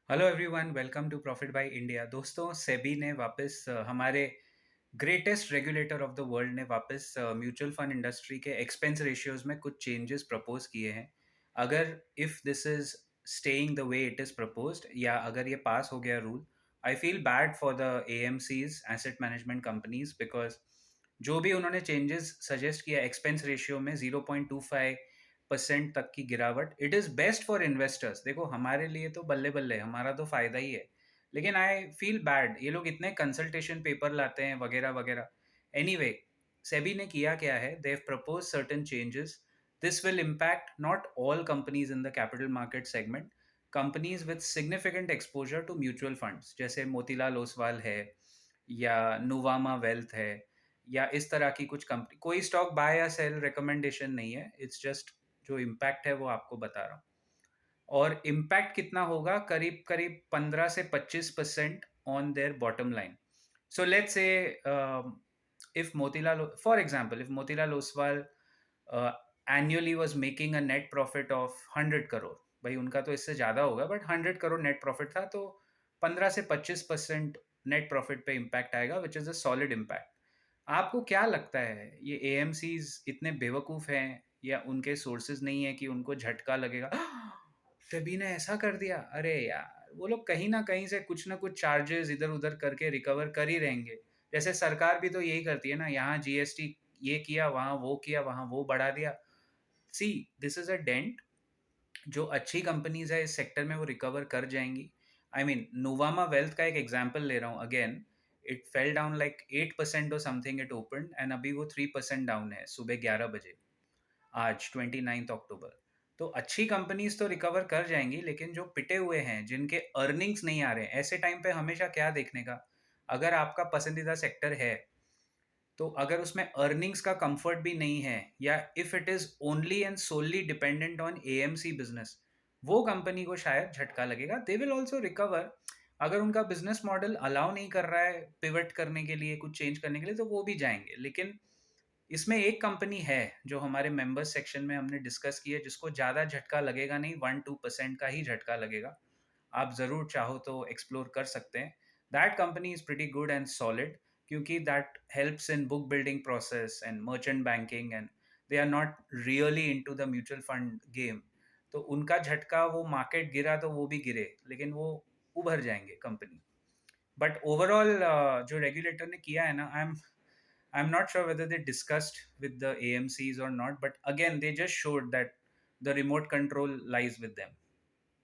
Hello everyone, welcome to profit by India. दोस्तों, सेबी ने वापस हमारे greatest regulator of the world ने वापस म्यूचुअल फंड इंडस्ट्री के एक्सपेंस रेशियोज में कुछ चेंजेस प्रपोज किए हैं। अगर if this is staying the way it is proposed, या अगर ये पास हो गया rule, I feel bad for the AMCs, asset management companies, because जो भी उन्होंने चेंजेस सजेस्ट किया एक्सपेंस रेशियो में 0.25% तक की गिरावट, it is best for investors. देखो, हमारे लिए तो बल्ले बल्ले, हमारा तो फायदा ही है। लेकिन आई फील बैड, ये लोग इतने कंसल्टेशन पेपर लाते हैं वगैरह वगैरह। एनीवे, सेबी ने किया क्या है, they have propose certain changes. This will impact not all companies in the capital market segment. Companies with significant exposure to mutual funds जैसे मोतीलाल ओसवाल है, या नुवामा वेल्थ है, या इस तरह की कुछ कंपनी। कोई स्टॉक बाय या सेल रिकमेंडेशन नहीं है, इट्स जस्ट जो इम्पैक्ट है वो आपको बता रहा हूँ। और इम्पैक्ट कितना होगा, करीब करीब 15 से 25% on their bottom line. So let's say if Motilal, for example, if Motilal Oswal annually was making a net profit of 100 crore, भाई उनका तो इससे ज़्यादा होगा, बट 100 करोड़ नेट प्रॉफिट था, तो 15 से 25% नेट प्रॉफिट पे इम्पैक्ट आएगा, which is a solid impact. आपको क्या लगता है, ये एएमसीज इतने बेवकूफ़ हैं, या उनके सोर्सेज नहीं है कि उनको झटका लगेगा? सेबी ने ऐसा कर दिया, अरे यार, वो लोग कहीं ना कहीं से कुछ ना कुछ चार्जेस इधर उधर करके रिकवर कर ही रहेंगे। जैसे सरकार भी तो यही करती है ना, यहाँ जीएसटी ये किया, वहाँ वो किया, वहाँ वो बढ़ा दिया। सी, दिस इज अ डेंट। जो अच्छी कंपनीज है इस सेक्टर में वो रिकवर कर जाएंगी। आई मीन, नोवामा वेल्थ का एक एग्जांपल ले रहा हूँ again. It fell down like 8% और समथिंग, इट ओपन, एंड अभी वो 3% डाउन है सुबह 11 बजे, आज 29 अक्टूबर। तो अच्छी कंपनीज तो रिकवर कर जाएंगी, लेकिन जो पिटे हुए हैं, जिनके अर्निंग्स नहीं आ रहे हैं, ऐसे टाइम पे हमेशा क्या देखने का, अगर आपका पसंदीदा सेक्टर है, तो अगर उसमें अर्निंग्स का कंफर्ट भी नहीं है, या if it is only and solely dependent on AMC business, वो कंपनी को शायद झटका लगेगा। They will also recover. अगर उनका बिजनेस मॉडल अलाउ नहीं कर रहा है पिवट करने के लिए, कुछ चेंज करने के लिए, तो वो भी जाएंगे। लेकिन इसमें एक कंपनी है जो हमारे मेंबर्स सेक्शन में हमने डिस्कस की है, जिसको ज़्यादा झटका लगेगा नहीं, 1-2% का ही झटका लगेगा। आप ज़रूर चाहो तो एक्सप्लोर कर सकते हैं। That company is pretty good and solid, क्योंकि that helps in book building process and merchant banking, and they are not really into the mutual fund game. तो उनका झटका, वो मार्केट गिरा तो वो भी गिरे, लेकिन वो उभर जाएंगे कंपनी। बट ओवरऑल जो रेगुलेटर ने किया है ना, I'm not sure whether they discussed with the AMCs or not, but again, they just showed that the remote control lies with them.